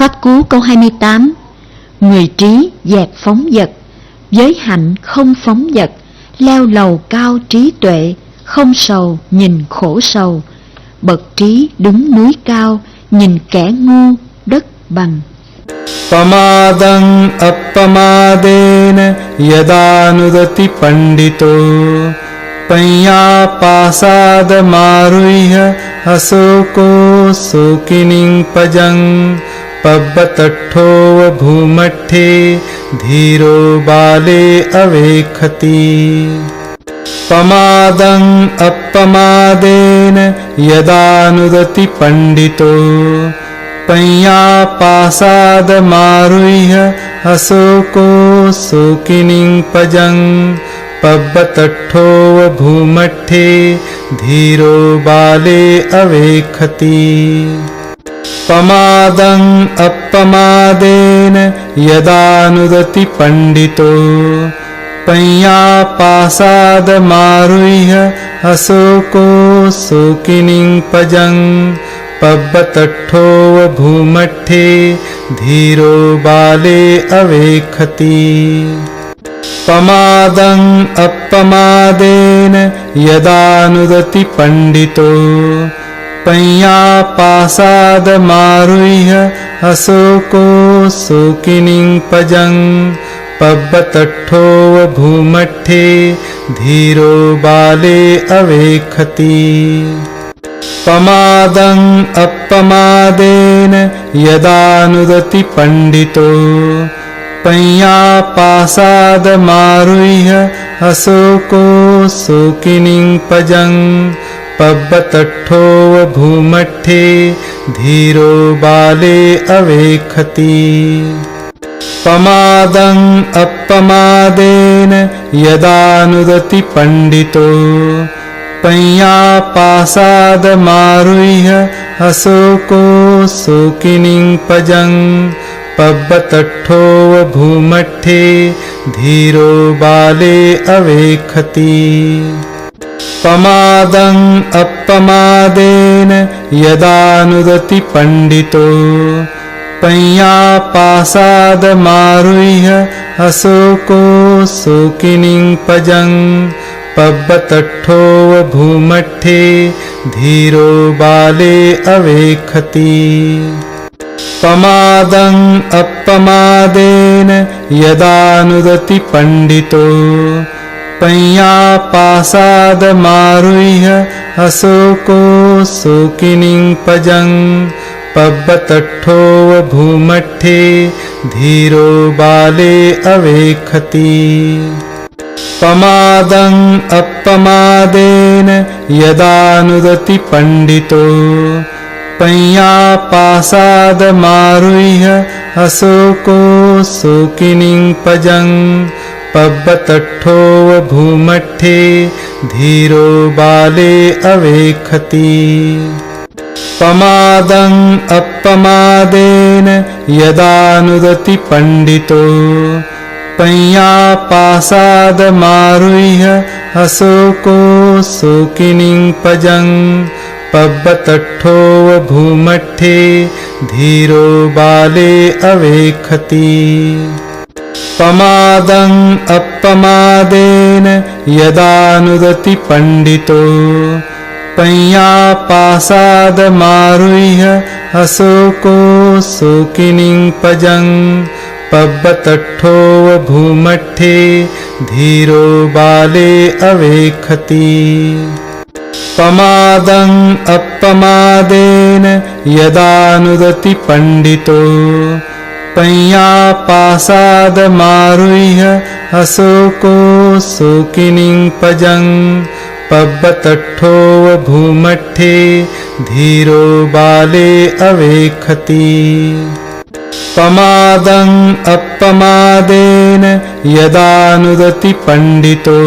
Pháp Cú câu 28. Người trí dẹp phóng vật, giới hạnh không phóng vật, leo lầu cao trí tuệ, không sầu nhìn khổ sầu. Bậc trí đứng núi cao, nhìn kẻ ngu đất bằng. Pamadang appamadena yadanudati pandito panya pasada maruyha asoko sokining pajang pabbatatthova bhumathe dhiro bale avekhati. Pamadang appamadena yadanudati pandito panya pasada maruyha asoko sokining pajang pabbatatthova bhumathe dhiro bale avekhati. Pamadang appamadena yadanudati pandito panya pasada maruyha asoko sokining pajang pabbatatthova bhumathe dhiro bale avekhati. Pamadang appamadena yadanudati pandito panya pasada maruyha asoko sokining pajang pabbatatthova bhumathe dhiro bale avekhati. Pamadang appamadena yadanudati pandito panya pasada maruyha asoko sokining pajang pabbatatthova bhumathe dhiro bale avekhati. Pamadang appamadena yadanudati pandito panya pasada maruyha asoko sokining pajang pabbatatthova bhumathe dhiro bale avekhati. Pamadang appamadena yadanudati pandito panya pasada maruyha asoko sokining pajang pabbatatthova bhumathe dhiro bale avekhati. Pamadang appamadena yadanudati pandito panya pasada maruyha asoko sokining pajang pabbatatthova bhumathe dhiro bale avekhati. Pamadang appamadena yadanudati pandito panya pasada maruyha asoko sokining pajang pabbatatthova bhumathe dhiro bale avekhati. Pamadang appamadena yadanudati pandito panya pasada maruyha asoko sokining pajang pabbatatthova bhumathe dhiro bale avekhati. Pamadang appamadena yadanudati pandito panya pasada maruyha asoko sokining pajang pabbatatthova bhumathe dhiro bale avekhati. Pamadang appamadena yadanudati pandito panya pasada maruyha asoko sokining pajang pabbatatthova bhumathe dhiro bale avekhati. Pamadang appamadena yadanudati pandito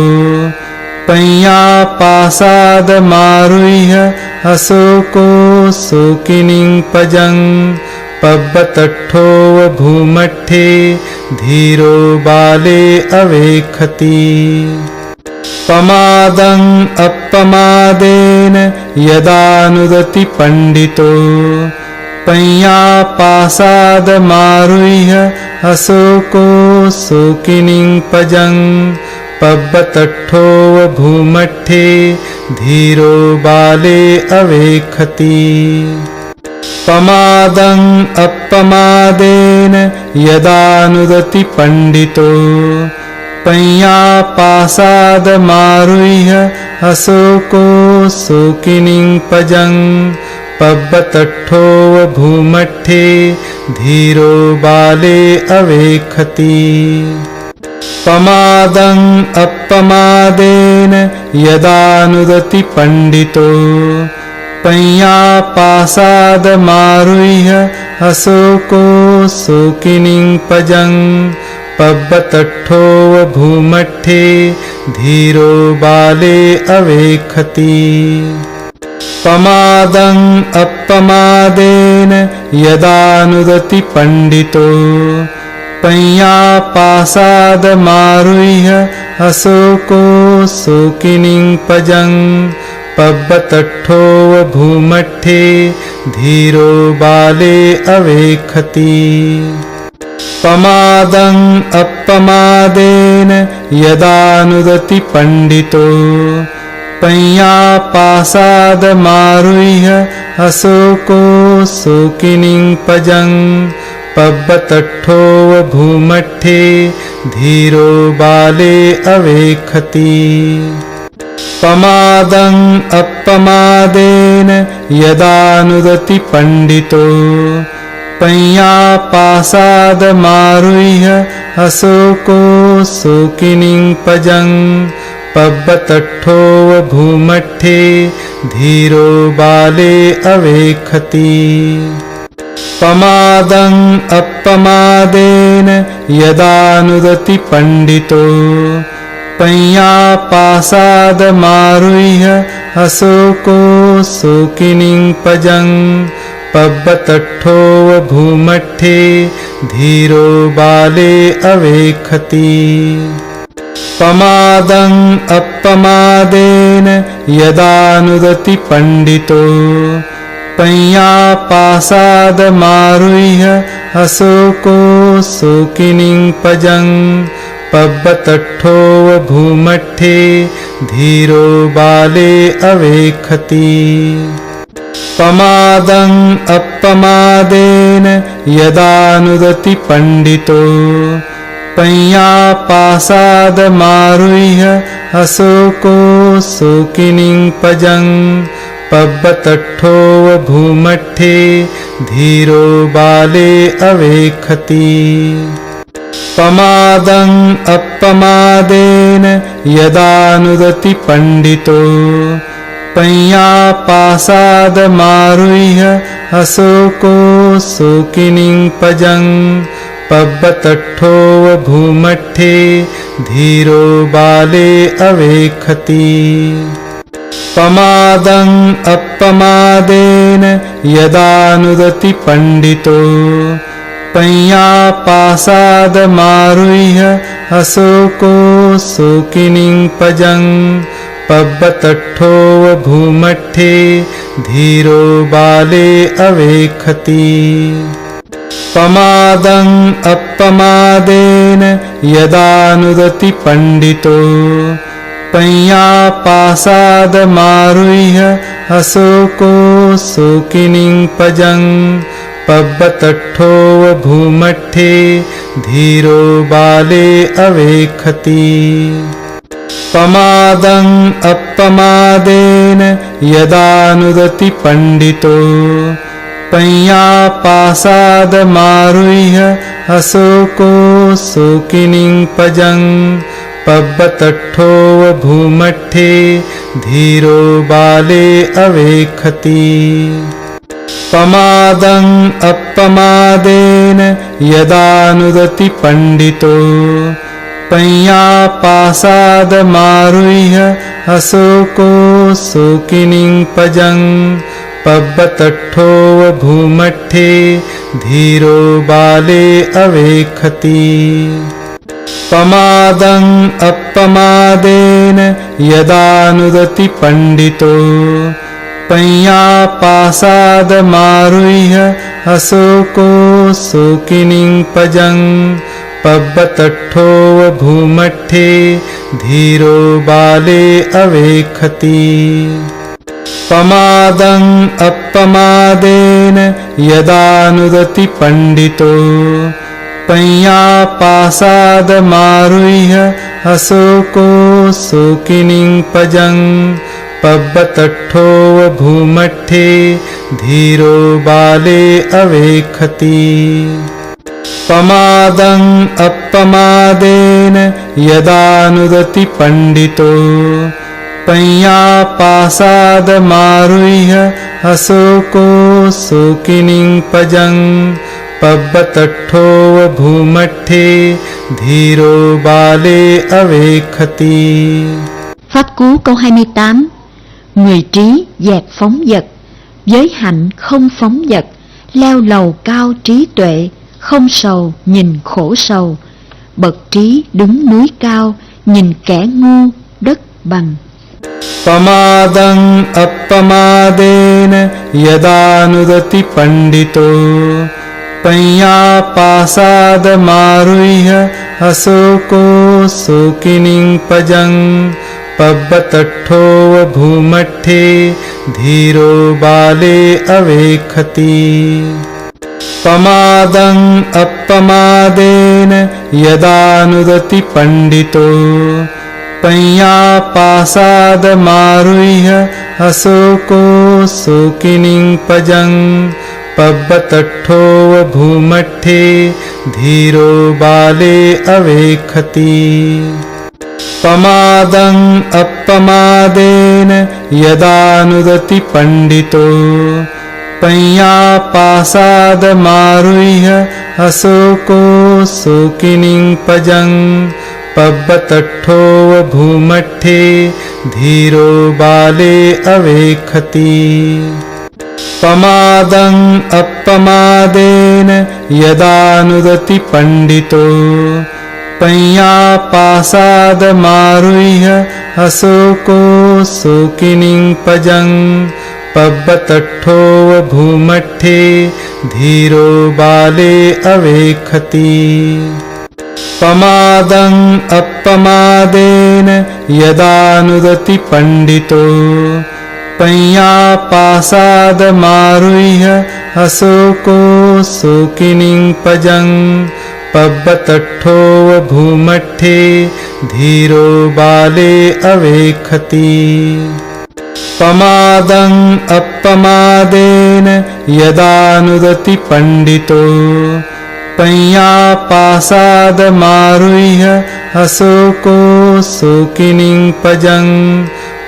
panya pasada maruyha asoko sokining pajang pabbatatthova bhumathe dhiro bale avekhati. Pamadang appamadena yadanudati pandito पय्यापासादमारुह्य अशोको शोकिनीं पजं पब्बतट्ठोव भूमट्ठे धीरो बाले अवेक्षति पमादं अपमादेन यदानुदति पंडितो पय्यापासादमारुह्य अशोको शोकिनीं पजं पब्बतट्ठोव भूमट्ठे धीरो बाले अवेक्षति पमादं अपमादेन यदानुदति पंडितो पय्यापासादमारुह्य अशोको शोकिनीं पजं पब्बतट्ठोव भूमट्ठे धीरो बाले अवेक्षति पमादं अपमादेन यदानुदति पंडितो पय्यापासादमारुह्य अशोको शोकिनीं पजं पब्बतट्ठोव भूमट्ठे धीरो बाले अवेक्षति पमादं अपमादेन यदानुदति पंडितो पय्यापासादमारुह्य अशोको शोकिनीं पजं पब्बतट्ठोव भूमट्ठे धीरो बाले अवेक्षति पमादं अपमादेन यदानुदति पंडितो पय्यापासादमारुह्य अशोको शोकिनीं पजं पब्बतट्ठोव भूमट्ठे धीरो बाले अवेक्षति पमादं अपमादेन यदानुदति पंडितो पय्यापासादमारुह्य अशोको शोकिनीं पजं पब्बतट्ठोव भूमट्ठे धीरो बाले अवेक्षति पमादं अपमादेन यदानुदति पंडितो पय्यापासादमारुह्य अशोको शोकिनीं पजं पब्बतट्ठोव भूमट्ठे धीरो बाले अवेक्षति पमादं अपमादेन यदानुदति पंडितो पय्यापासादमारुह्य अशोको शोकिनीं पजं पब्बतट्ठोव भूमट्ठे धीरो बाले अवेक्षति पमादं अपमादेन यदानुदति पंडितो पय्यापासादमारुह्य अशोको शोकिनीं पजं पब्बतट्ठोव भूमट्ठे धीरो बाले अवेक्षति पमादं अपमादेन यदानुदति पंडितो पय्यापासादमारुह्य अशोको शोकिनीं पजं पब्बतट्ठोव भूमट्ठे धीरो बाले अवेक्षति पमादं अपमादेन यदानुदति पंडितो पय्यापासादमारुह्य अशोको शोकिनीं पजं पब्बतट्ठोव भूमट्ठे धीरो बाले अवेक्षति पमादं अपमादेन यदानुदति पंडितो पय्यापासादमारुह्य अशोको शोकिनीं पजं पब्बतट्ठोव भूमट्ठे धीरो बाले अवेक्षति पमादं अपमादेन यदानुदति पंडितो पय्यापासादमारुह्य अशोको शोकिनीं पजं पब्बतट्ठोव भूमट्ठे धीरो बाले अवेक्षति पमादं अपमादेन यदानुदति पंडितो पय्यापासादमारुह्य अशोको शोकिनीं पजं पब्बतट्ठोव भूमट्ठे धीरो बाले अवेक्षति पमादं अपमादेन यदानुदति पंडितो पय्यापासादमारुह्य अशोको शोकिनीं पजं पब्बतट्ठोव भूमट्ठे धीरो बाले अवेक्षति पमादं अपमादेन यदानुदति पंडितो पय्यापासादमारुह्य अशोको शोकिनीं पजं पब्बतट्ठोव भूमट्ठे धीरो बाले अवेक्षति. Pháp cú câu 28. Người trí dẹp phóng dật, giới hạnh không phóng dật, leo lầu cao trí tuệ, không sầu nhìn khổ sầu. Bậc trí đứng núi cao, nhìn kẻ ngu đất bằng. Pamadang appamadena yadanudati pandito payyapasadamaruhya asoko sokining pajang पब्बतट्ठोव भूमट्ठे धीरो बाले अवेक्षति पमादं अपमादेन यदानुदति पंडितो पय्यापासादमारुह्य अशोको शोकिनीं पजं पब्बतट्ठोव भूमट्ठे धीरो बाले अवेक्षति पमादं अपमादेन यदानुदति पंडितो पय्यापासादमारुह्य अशोको शोकिनीं पजं पब्बतट्ठोव भूमट्ठे धीरो बाले अवेक्षति पमादं अपमादेन यदानुदति पंडितो पय्यापासादमारुह्य अशोको शोकिनीं पजं पब्बतट्ठोव भूमट्ठे धीरो बाले अवेक्षति पमादं अपमादेन यदानुदति पंडितो पय्यापासादमारुह्य अशोको शोकिनीं पजं पब्बतट्ठोव भूमट्ठे धीरो बाले अवेक्षति पमादं अपमादेन यदानुदति पंडितो पय्यापासादमारुह्य अशोको शोकिनीं पजं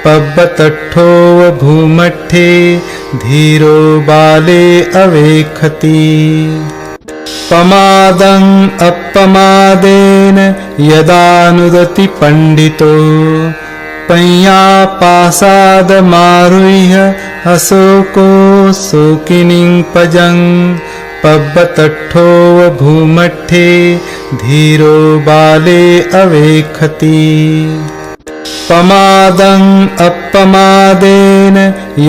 पब्बतट्ठोव भूमट्ठे धीरो बाले अवेक्षति पमादं अपमादेन यदानुदति पंडितो पय्यापासादमारुह्य अशोको शोकिनीं पजं पब्बतट्ठोव भूमट्ठे धीरो बाले अवेक्षति पमादं अपमादेन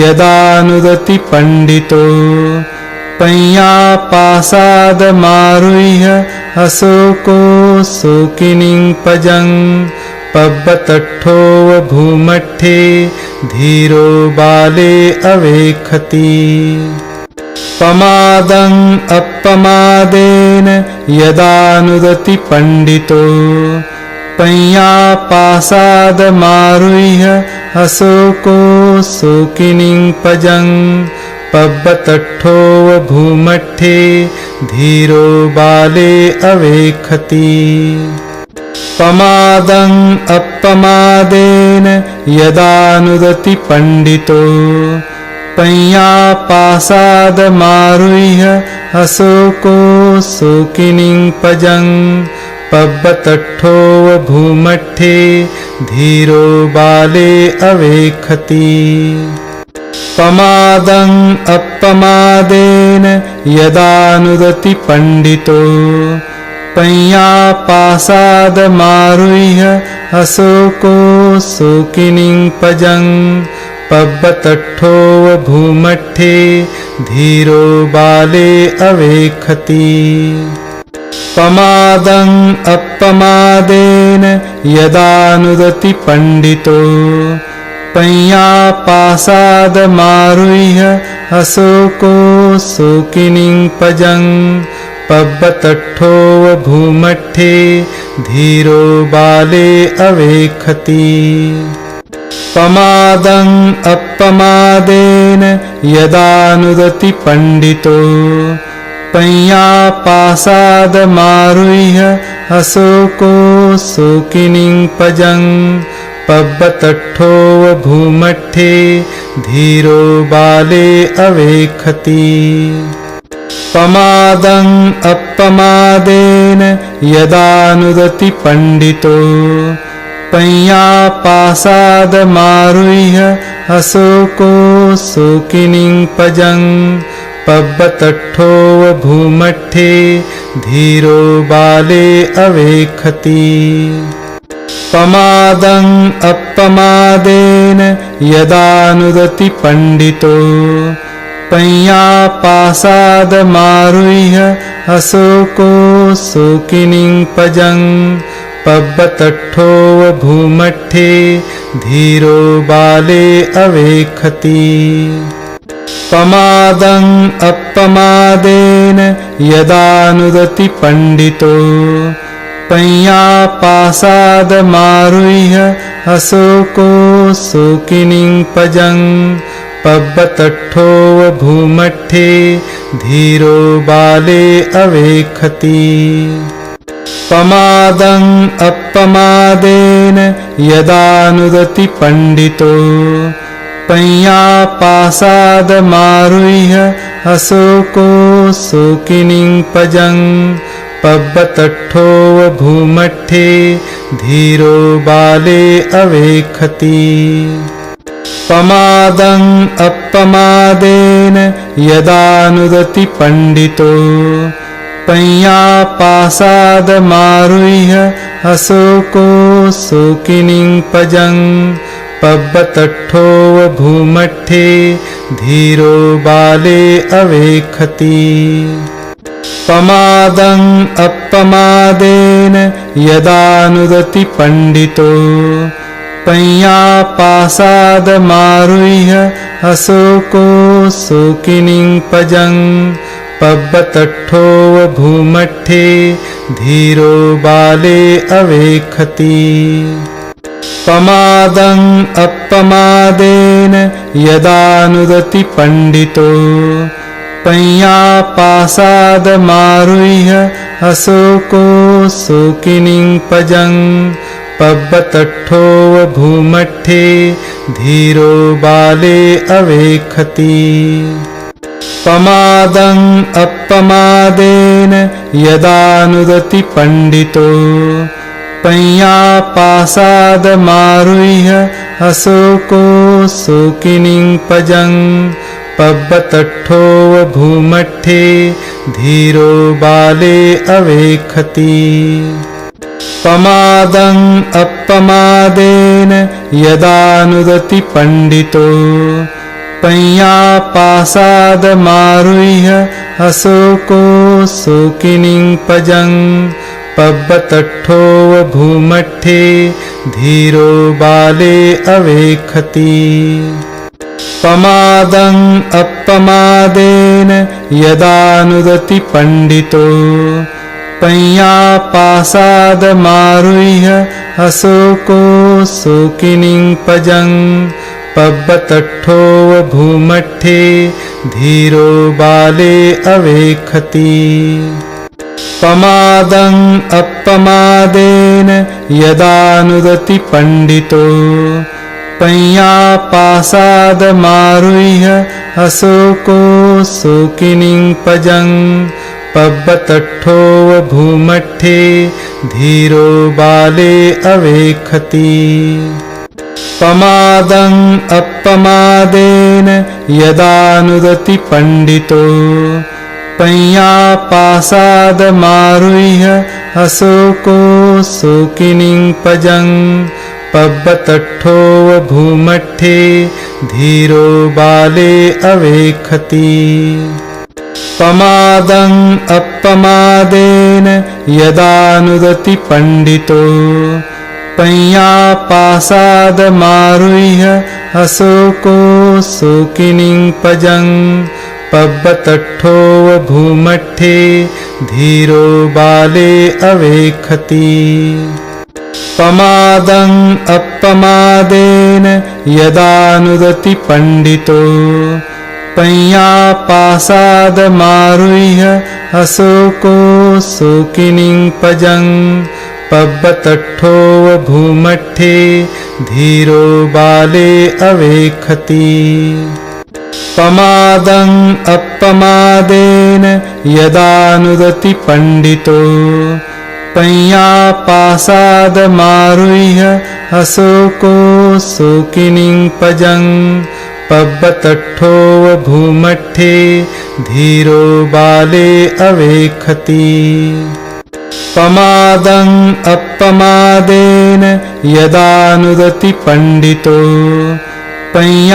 यदानुदति पंडितो पय्यापासादमारुह्य अशोको शोकिनीं पजं पब्बतट्ठोव भूमट्ठे धीरो बाले अवेक्षति पमादं अपमादेन यदानुदति पंडितो पय्यापासादमारुह्य अशोको शोकिनीं पजं पब्बतट्ठोव भूमट्ठे धीरो बाले अवेक्षति पमादं अपमादेन यदानुदति पंडितो पय्यापासादमारुह्य अशोको शोकिनीं पजं पब्बतट्ठोव भूमट्ठे धीरो बाले अवेक्षति पमादं अपमादेन यदानुदति पंडितो पय्यापासादमारुह्य अशोको शोकिनीं पजं पब्बतट्ठो भूमट्ठे धीरो बाले अवेक्षति पमादं अपमादेन यदानुदति पंडितो पय्यापासादमारुह्य अशोको शोकिनीं पजं पब्बतट्ठो भूमट्ठे धीरो बाले अवेक्षति पमादं अपमादेन यदानुदति पंडितो पय्यापासादमारुह्य अशोको शोकिनीं पजं पब्बतट्ठो भूमट्ठे धीरो बाले अवेक्षति पमादं अपमादेन यदानुदति पंडितो पय्यापासादमारुह्य अशोको शोकिनीं पजं पब्बतट्ठो भूमट्ठे धीरो बाले अवेक्षति पमादं अपमादेन यदानुदति पंडितो पय्यापासादमारुह्य अशोको शोकिनीं पजं पब्बतट्ठो भूमट्ठे धीरो बाले अवेक्षति पमादं अपमादेन यदानुदति पंडितो पय्यापासादमारुह्य अशोको शोकिनीं पजं पब्बतट्ठो भूमट्ठे धीरो बाले अवेक्षति पमादं अपमादेन यदानुदति पंडितो पय्यापासादमारुह्य अशोको शोकिनीं पजं पब्बतट्ठो भूमट्ठे धीरो बाले अवेक्षति पमादं अपमादेन यदानुदति पंडितो पय्यापासादमारुह्य अशोको शोकिनीं पजं पब्बतट्ठो भूमट्ठे धीरो बाले अवेक्षति पमादं अपमादेन यदानुदति पंडितो पय्यापासादमारुह्य अशोको शोकिनीं पजं पब्बतट्ठो भूमट्ठे धीरो बाले अवेक्षति पमादं अपमादेन यदानुदति पंडितो पय्यापासादमारुह्य अशोको शोकिनीं पजं पब्बतट्ठो भूमट्ठे धीरो बाले अवेक्षति पमादं अपमादेन यदानुदति पंडितो पय्यापासादमारुह्य अशोको शोकिनीं पजं पब्बतट्ठो भूमट्ठे धीरो बाले अवेक्षति पमादं अपमादेन यदानुदति पंडितो पय्यापासादमारुह्य अशोको शोकिनीं पजं पब्बतट्ठो भूमट्ठे धीरो बाले अवेक्षति पमादं अपमादेन यदानुदति पंडितो पय्यापासादमारुह्य अशोको शोकिनीं पजं पब्बतट्ठो भूमट्ठे धीरो बाले अवेक्षति पमादं अपमादेन यदानुदति पंडितो पय्यापासादमारुह्य अशोको शोकिनीं पजं पब्बतट्ठो भूमट्ठे धीरो बाले अवेक्षति पमादं अपमादेन यदानुदति पंडितो पय्यापासादमारुह्य अशोको शोकिनीं पजं पब्बतट्ठोव भूमट्ठे धीरो बाले अवेक्षति पमादं अपमादेन यदानुदति पंडितो पय्यापासादमारुह्य अशोको शोकिनीं पजं पब्बतट्ठोव भूमट्ठे धीरो बाले अवेक्षति पमादं अपमादेन यदानुदति पंडितो पय्यापासादमारुह्य अशोको शोकिनीं पजं पब्बतट्ठोव भूमट्ठे धीरो बाले अवेक्षति पमादं अपमादेन यदानुदति पंडितो पय्यापासादमारुह्य अशोको शोकिनीं पजं पब्बतट्ठोव भूमट्ठे धीरो बाले अवेक्षति पमादं अपमादेन यदानुदति पंडितो पय्यापासादमारुह्य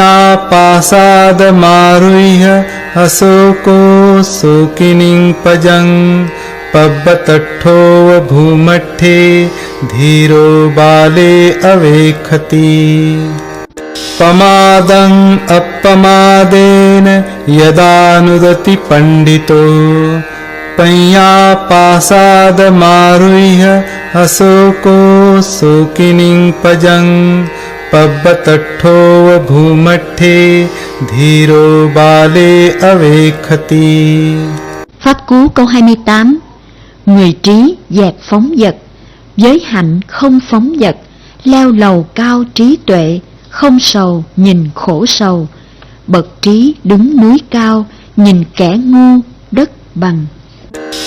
अशोको शोकिनीं पजं पब्बतट्ठोव भूमट्ठे धीरो बाले अवेक्षति पमादं अपमादेन यदानुदति पंडितो पय्यापासादमारुह्य अशोको शोकिनीं पजं पब्बतट्ठोव भूमट्ठे धीरो बाले अवेक्षति। Pháp cú câu 28. Người trí dẹp phóng dật, giới hạnh không phóng dật, leo lầu cao trí tuệ, không sầu nhìn khổ sầu. Bậc trí đứng núi cao, nhìn kẻ ngu đất bằng.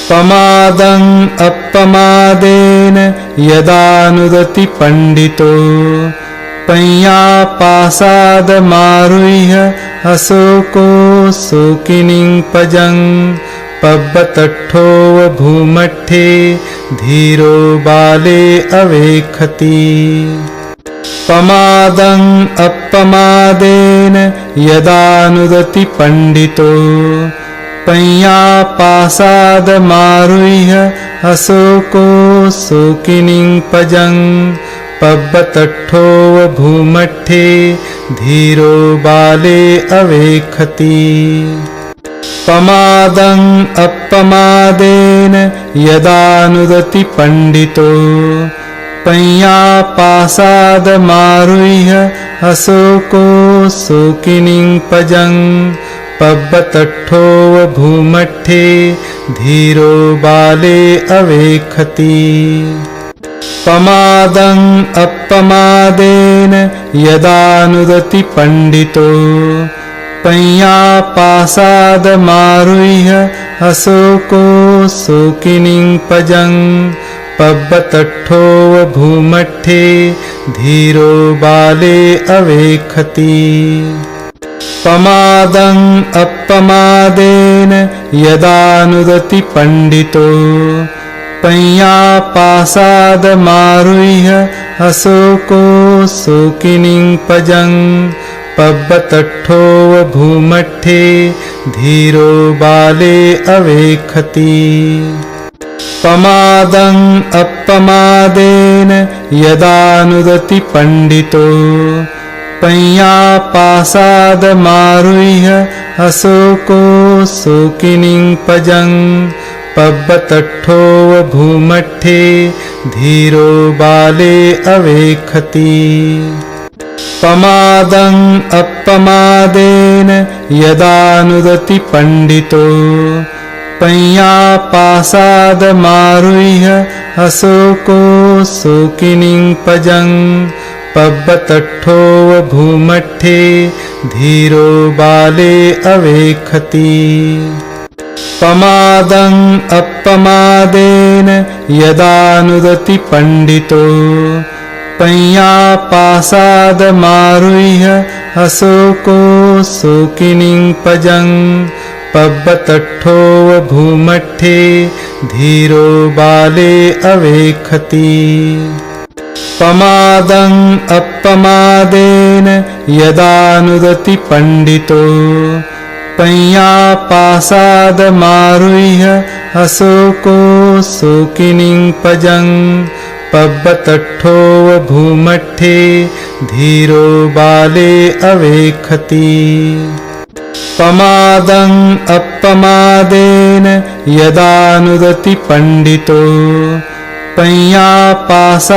Pamadang appamadena yadanudati pandito payyapasadamaruhya asoko sokining pajang पब्बतट्ठोव भूमट्ठे धीरो बाले अवेक्षति पमादं अपमादेन यदानुदति पंडितो पय्यापासादमारुह्य अशोको शोकिनीं पजं पब्बतट्ठोव भूमट्ठे धीरो बाले अवेक्षति पमादं अपमादेन यदानुदति पंडितो पय्यापासादमारुह्य अशोको शोकिनीं पजं पब्बतट्ठोव भूमट्ठे धीरो बाले अवेक्षति पमादं अपमादेन यदानुदति पंडितो पय्यापासादमारुह्य अशोको शोकिनीं पजं पब्बतट्ठोव भूमट्ठे धीरो बाले अवेक्षति पमादं अपमादेन यदानुदति पंडितो पय्यापासादमारुह्य अशोको शोकिनीं पजं पब्बतट्ठोव भूमट्ठे धीरो बाले अवेक्षति पमादं अपमादेन यदानुदति पंडितो पय्यापासादमारुह्य अशोको शोकिनीं पजं पब्बतट्ठोव भूमट्ठे धीरो बाले अवेक्षति पमादं अपमादेन यदानुदति पंडितो पय्यापासादमारुह्य अशोको शोकिनीं पजं पब्बतट्ठोव भूमट्ठे धीरो बाले अवेक्षति पमादं अपमादेन यदानुदति पंडितो पय्यापासादमारुह्य अशोको शोकिनीं पजं पब्बतट्ठोव भूमट्ठे धीरो बाले अवेक्षति पमादं अप्पमादेन यदानुदति पंडितो पय्यापासादमारुह्य अशोको शोकिनीं पजं पब्बतट्ठोव भूमट्ठे धीरो बाले अवेक्षति पमादं अप्पमादेन यदानुदति पंडितो पय्यापासादमारुह्य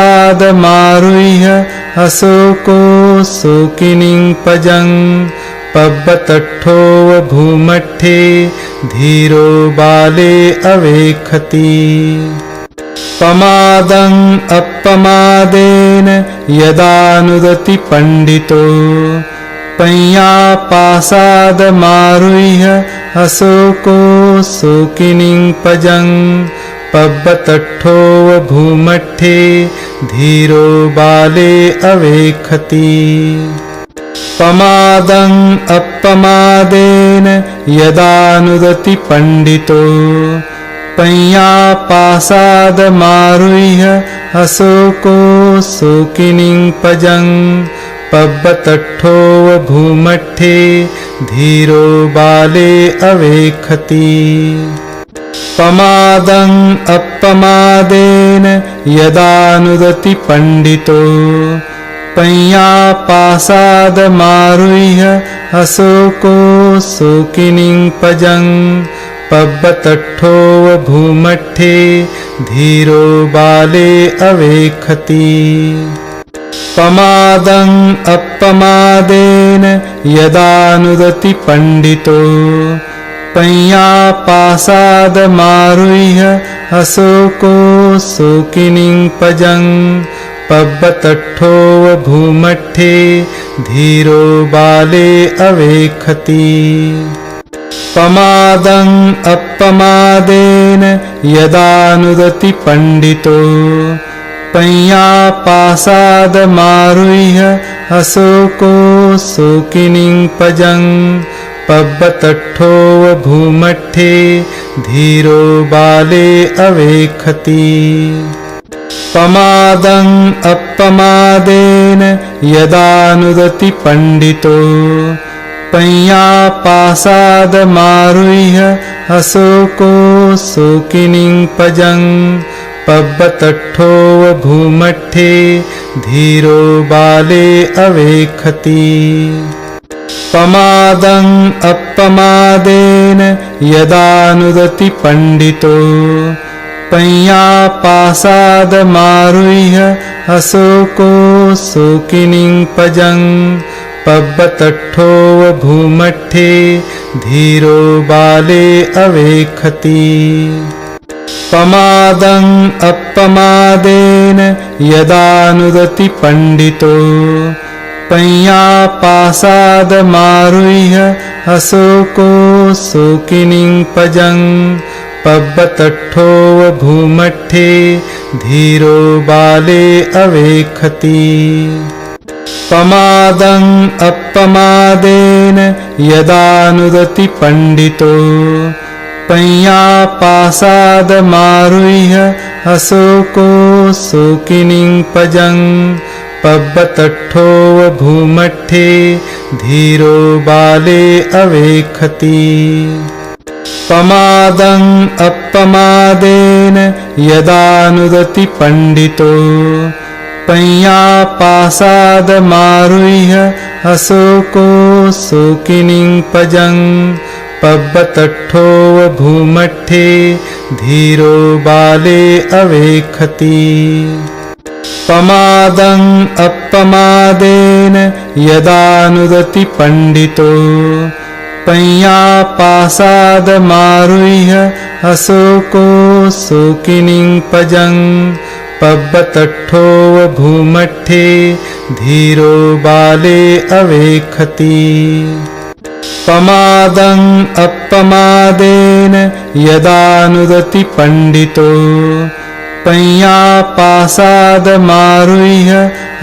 अशोको शोकिनीं पजं पब्बतट्ठोव भूमट्ठे धीरो बाले अवेक्षति पमादं अप्पमादेन यदानुदति पंडितो पय्यापासादमारुह्य अशोको शोकिनीं पजं पब्बतट्ठोव भूमट्ठे धीरो बाले अवेक्षति पमादं अप्पमादेन यदानुदति पंडितो पय्यापासादमारुह्य अशोको शोकिनीं पजं पब्बतट्ठोव भूमट्ठे धीरो बाले अवेक्षति पमादं अप्पमादेन यदानुदति पंडितो पय्यापासादमारुह्य अशोको शोकिनीं पजं पब्बतट्ठोव भूमट्ठे धीरो बाले अवेक्षति पमादं अप्पमादेन यदानुदति पंडितो पय्यापासादमारुह्य अशोको शोकिनीं पजं पब्बतट्ठोव भूमट्ठे धीरो बाले अवेक्षति पमादं अप्पमादेन यदानुदति पंडितो पय्यापासादमारुह्य अशोको शोकिनीं पजं पब्बतट्ठोव भूमट्ठे धीरो बाले अवेक्षति पमादं अप्पमादेन यदानुदति पंडितो पय्यापासादमारुह्य अशोको शोकिनीं पजं पब्बतट्ठोव भूमट्ठे धीरो बाले अवेक्षति पमादं अप्पमादेन यदानुदति पंडितो पय्यापासादमारुह्य अशोको शोकिनीं पजं पब्बतट्ठोव भूमट्ठे धीरो बाले अवेक्षति पमादं अप्पमादेन यदानुदति पंडितो पय्यापासादमारुह्य अशोको शोकिनीं पजं पब्बतट्ठोव भूमट्ठे धीरो बाले अवेक्षति पमादं अप्पमादेन यदानुदति पंडितो पय्यापासादमारुह्य अशोको शोकिनीं पजं पब्बतट्ठोव भूमट्ठे धीरो बाले अवेक्षति पमादं अप्पमादेन यदानुदति पंडितो पय्यापासादमारुह्य अशोको शोकिनीं पजं पब्बतट्ठोव भूमट्ठे धीरो बाले अवेक्षति पमादं अप्पमादेन यदानुदति पंडितो पय्यापासादमारुह्य अशोको शोकिनीं पजं पब्बतट्ठोव भूमट्ठे धीरो बाले अवेक्षति पमादं अप्पमादेन यदानुदति पंडितो पय्यापासादमारुह्य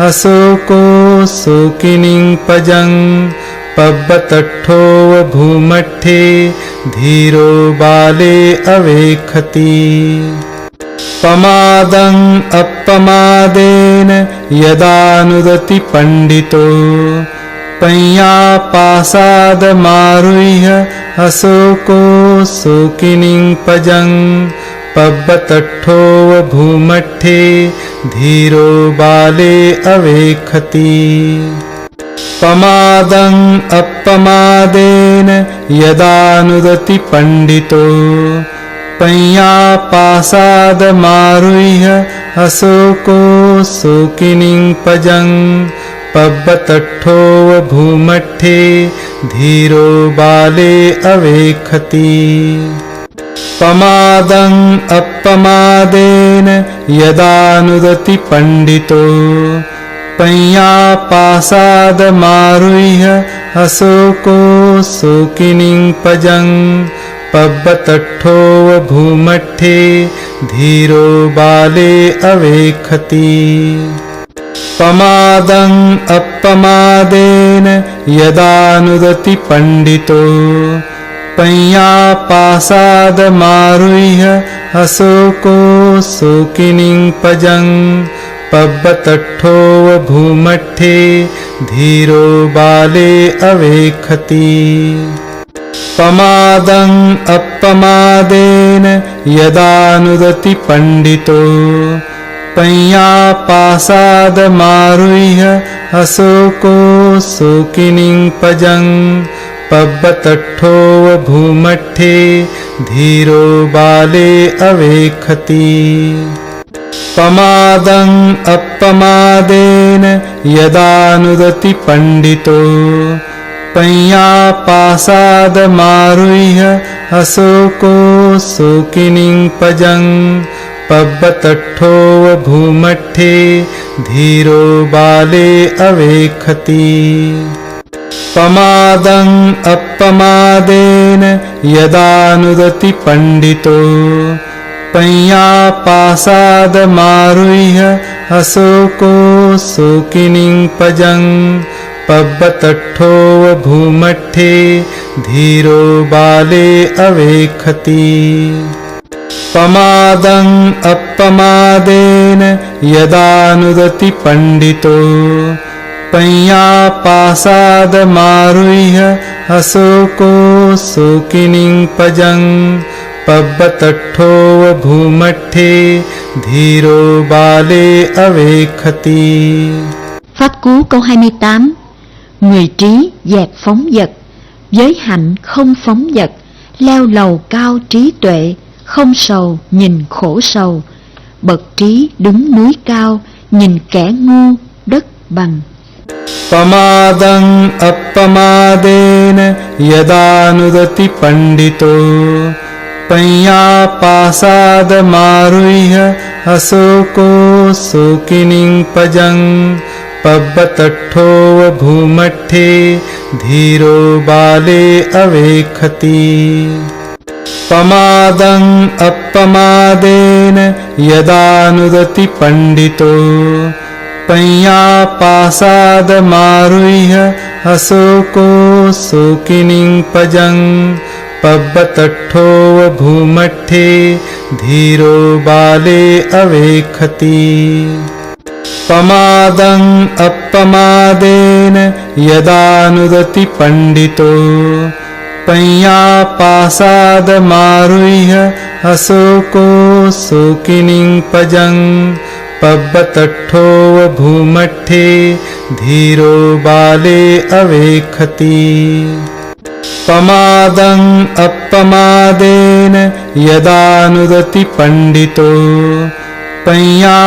अशोको शोकिनीं पजं पब्बतट्ठोव भूमट्ठे धीरो बाले अवेक्षति पमादं अप्पमादेन यदानुदति पंडितो पय्यापासादमारुह्य अशोको शोकिनीं पजं पब्बतट्ठोव भूमट्ठे धीरो बाले अवेक्षति पमादं अप्पमादेन यदानुदति पंडितो पय्यापासादमारुह्य अशोको शोकिनीं पजं पब्बतट्ठोव भूमट्ठे धीरो बाले अवेक्षति पमादं अप्पमादेन यदानुदति पंडितो पय्यापासादमारुह्य अशोको शोकिनीं पजं पब्बतट्ठोव भूमट्ठे धीरो बाले अवेक्षति पमादं अप्पमादेन यदानुदति पंडितो पय्यापासादमारुह्य अशोको शोकिनीं पजं पब्बतट्ठोव भूमट्ठे धीरो बाले अवेक्षति पमादं अप्पमादेन यदानुदति पंडितो पय्यापासादमारुह्य अशोको शोकिनीं पजं पब्बतट्ठोव भूमट्ठे धीरो बाले अवेक्षति पमादं अप्पमादेन यदानुदति पंडितो पय्यापासादमारुह्य अशोको शोकिनीं पजं पब्बतट्ठोव भूमट्ठे धीरो बाले अवेक्षति पमादं अप्पमादेन यदानुदति पंडितो पय्यापासादमारुह्य अशोको शोकिनीं पजं पब्बतट्ठोव भूमट्ठे धीरो बाले अवेक्षति पमादं अप्पमादेन यदानुदति पंडितो पय्यापासादमारुह्य अशोको शोकिनीं पजं पब्बतट्ठोव भूमट्ठे धीरो बाले अवेक्षति। Pháp cú câu 28. Người trí dẹp phóng dật, giới hạnh không phóng dật, leo lầu cao trí tuệ, không sầu nhìn khổ sầu. Bậc trí đứng núi cao, nhìn kẻ ngu đất bằng. Pamadang appamadena yadanudati pandito payyapasadamaruhya asoko sokining pajang पब्बतट्ठोव भूमट्ठे धीरो बाले अवेक्षति पमादं अप्पमादेन यदानुदति पंडितो पय्यापासादमारुह्य अशोको शोकिनीं पजं पब्बतट्ठोव भूमट्ठे धीरो बाले अवेक्षति पमादं अप्पमादेन यदानुदति पंडितो पय्यापासादमारुह्य अशोको शोकिनीं पजं पब्बतट्ठोव भूमट्ठे धीरो बाले अवेक्षति पमादं अप्पमादेन यदानुदति पंडितो पय्यापासादमारुह्य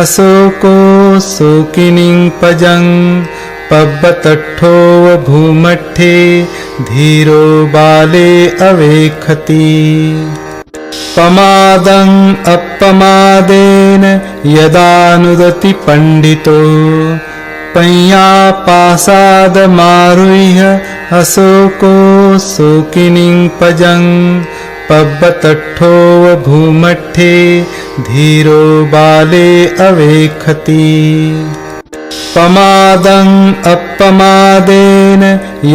अशोको शोकिनीं पजं पब्बतट्ठोव भूमट्ठे धीरो बाले अवेक्षति पमादं अप्पमादेन यदानुदति पंडितो पय्यापासादमारुह्य अशोको शोकिनीं पजं पब्बतट्ठोव भूमट्ठे धीरो बाले अवेक्षति पमादं अप्पमादेन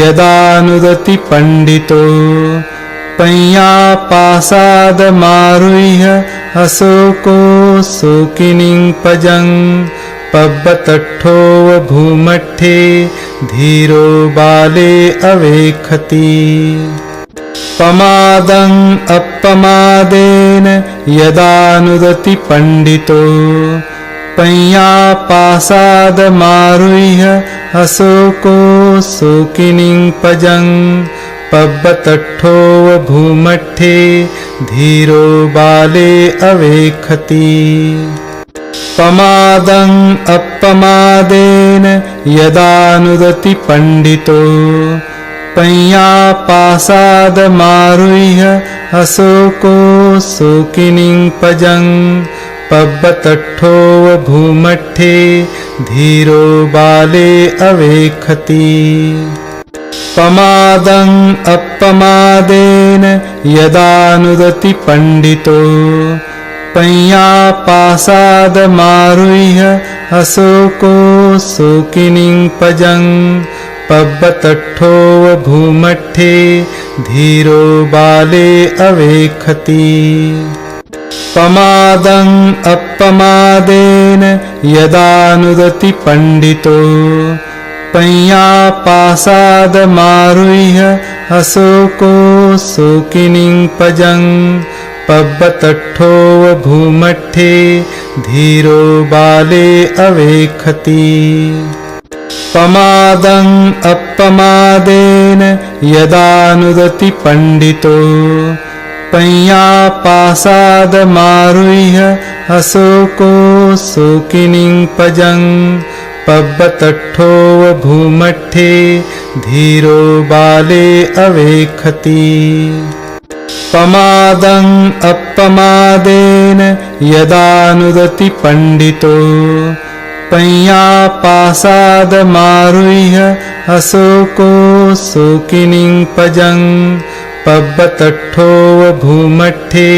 यदानुदति पंडितो पय्यापासादमारुह्य अशोको शोकिनीं पजं पब्बतट्ठोव भूमट्ठे धीरो बाले अवेक्षति पमादं अपमादेन यदानुदति पंडितो पय्यापासादमारुह्य अशोको शोकिनीं पजं पब्बतट्ठोव भूमट्ठे धीरो बाले अवेक्षति पमादं अपमादेन यदानुदति पंडितो पय्यापासादमारुह्य अशोको शोकिनीं पजं पब्बतट्ठोव भूमट्ठे धीरो बाले अवेक्षति पमादं अपमादेन यदानुदति पंडितो पय्यापासादमारुह्य अशोको शोकिनीं पजं पब्बतट्ठोव भूमट्ठे धीरो बाले अवेक्षति पमादं अपमादेन यदानुदति पंडितो पय्यापासादमारुह्य अशोको शोकिनीं पजं पब्बतट्ठोव भूमट्ठे धीरो बाले अवेक्षति पमादं अपमादेन यदानुदति पंडितो पय्यापासादमारुह्य अशोको शोकिनीं पजं पब्बतट्ठोव भूमट्ठे धीरो बाले अवेक्षति पमादं अपमादेन यदानुदति पंडितो पय्यापासादमारुह्य अशोको शोकिनीं पजं पब्बतट्ठोव भूमट्ठे धीरो बाले अवेक्षति पमादं अपमादेन यदानुदति पंडितो पय्यापासादमारुह्य अशोको शोकिनीं पजं पब्बतट्ठोव भूमट्ठे धीरो बाले अवेक्षति पमादं अपमादेन यदानुदति पंडितो पय्यापासादमारुह्य अशोको शोकिनीं पजं पब्बतट्ठोव भूमट्ठे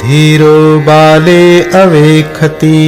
धीरो बाले अवेक्षति।